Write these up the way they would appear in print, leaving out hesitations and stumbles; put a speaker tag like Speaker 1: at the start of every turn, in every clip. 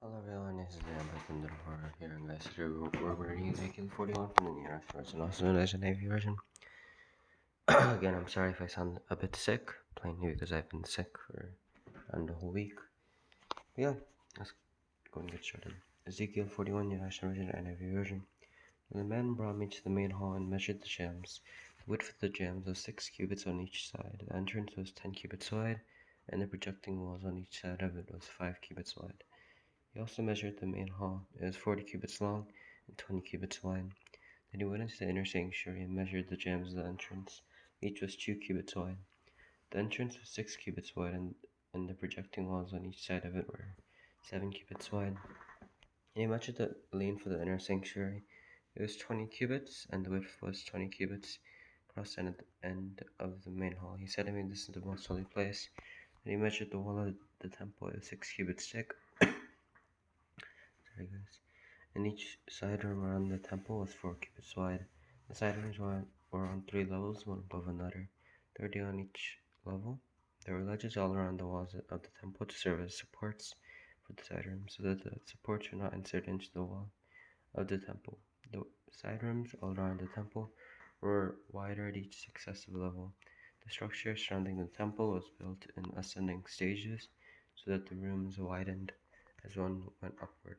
Speaker 1: Hello everyone, this is Dan back from the horror here, and guys, today we're reading Ezekiel 41 from the New York version, also known as the Navy version. Again, I'm sorry if I sound a bit sick, plainly because I've been sick for around the whole week. But yeah, let's go and get started. Ezekiel 41, New York version, and Navy version. The man brought me to the main hall and measured the gems. The width of the gems was 6 cubits on each side. The entrance was 10 cubits wide, and the projecting walls on each side of it was 5 cubits wide. He also measured the main hall. It was 40 cubits long and 20 cubits wide. Then he went into the inner sanctuary and measured the jambs of the entrance. Each was 2 cubits wide. The entrance was 6 cubits wide, and the projecting walls on each side of it were 7 cubits wide. And he measured the length for the inner sanctuary. It was 20 cubits, and the width was 20 cubits across the end of the main hall. He said to me, "This is the most holy place." And he measured the wall of the temple. It was 6 cubits thick. Sorry, guys. And each side room around the temple was 4 cubits wide. The side rooms were on 3 levels, one above another, 30 on each level. There were ledges all around the walls of the temple to serve as supports for the side rooms, so that the supports were not inserted into the wall of the temple. The side rooms all around the temple were wider at each successive level. The structure surrounding the temple was built in ascending stages, so that the rooms widened as one went upward.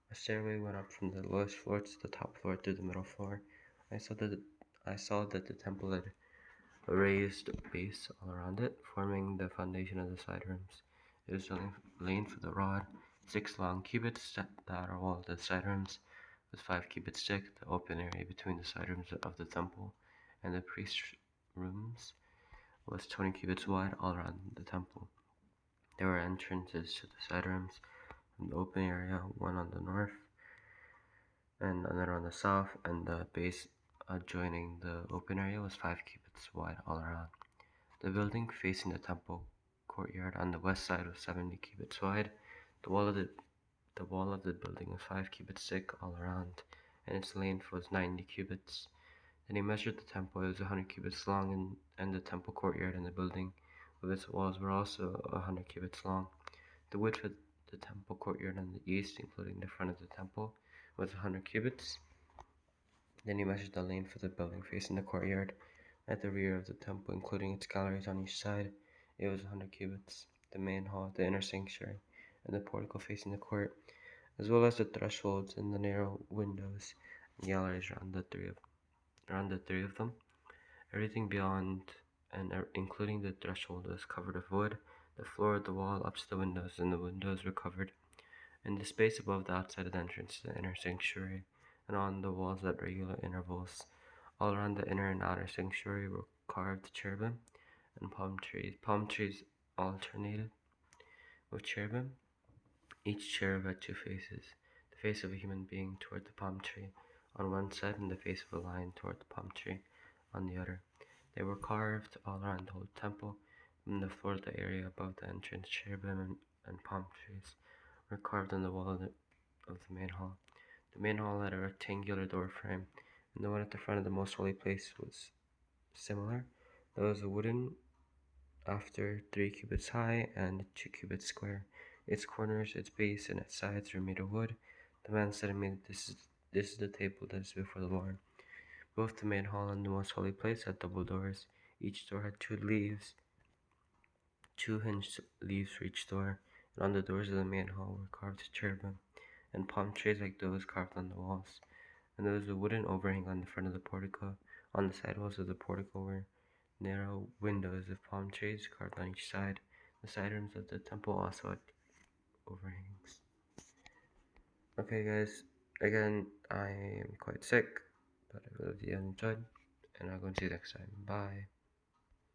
Speaker 1: A stairway went up from the lowest floor to the top floor to the middle floor. I saw that the temple had a raised base all around it, forming the foundation of the side rooms. It was the length of the rod, 6 long cubits. The outer wall of the side rooms was 5 cubits thick. The open area between the side rooms of the temple and the priest rooms was 20 cubits wide all around the temple. There were entrances to the side rooms from the open area, one on the north and another on the south, and the base adjoining the open area was 5 cubits wide all around. The building facing the temple courtyard on the west side was 70 cubits wide. The wall of the building was 5 cubits thick all around, and its length was 90 cubits. Then he measured the temple. It was 100 cubits long, and the temple courtyard and the building with its walls were also 100 cubits long. The width of the temple courtyard on the east, including the front of the temple, was 100 cubits. Then he measured the length of the building facing the courtyard at the rear of the temple, including its galleries on each side. It was 100 cubits. The main hall, the inner sanctuary, and the portico facing the court, as well as the thresholds and the narrow windows and galleries around the three of them. Everything beyond and including the threshold was covered with wood. The floor, the wall, up to the windows, and the windows were covered. In the space above the outside of the entrance to the inner sanctuary, and on the walls at regular intervals, all around the inner and outer sanctuary were carved cherubim and palm trees. Palm trees alternated with cherubim. Each cherub had 2 faces, the face of a human being toward the palm tree on one side and the face of a lion toward the palm tree on the other. They were carved all around the whole temple. From the floor to the area above the entrance, cherubim and palm trees were carved on the wall of the main hall. The main hall had a rectangular door frame, and the one at the front of the most holy place was similar. There was a wooden after 3 cubits high and 2 cubits square. Its corners, its base, and its sides were made of wood. The man said to me, This is the table that is before the Lord." Both the main hall and the most holy place had double doors. Each door had 2 hinged leaves for each door, and on the doors of the main hall were carved cherubim and palm trees like those carved on the walls. And there was a wooden overhang on the front of the portico. On the side walls of the portico were narrow windows of palm trees carved on each side. The side rooms of the temple also had overhangs. Okay, guys, again, I am quite sick, but I hope you enjoyed, and I'll go and see you next time. Bye.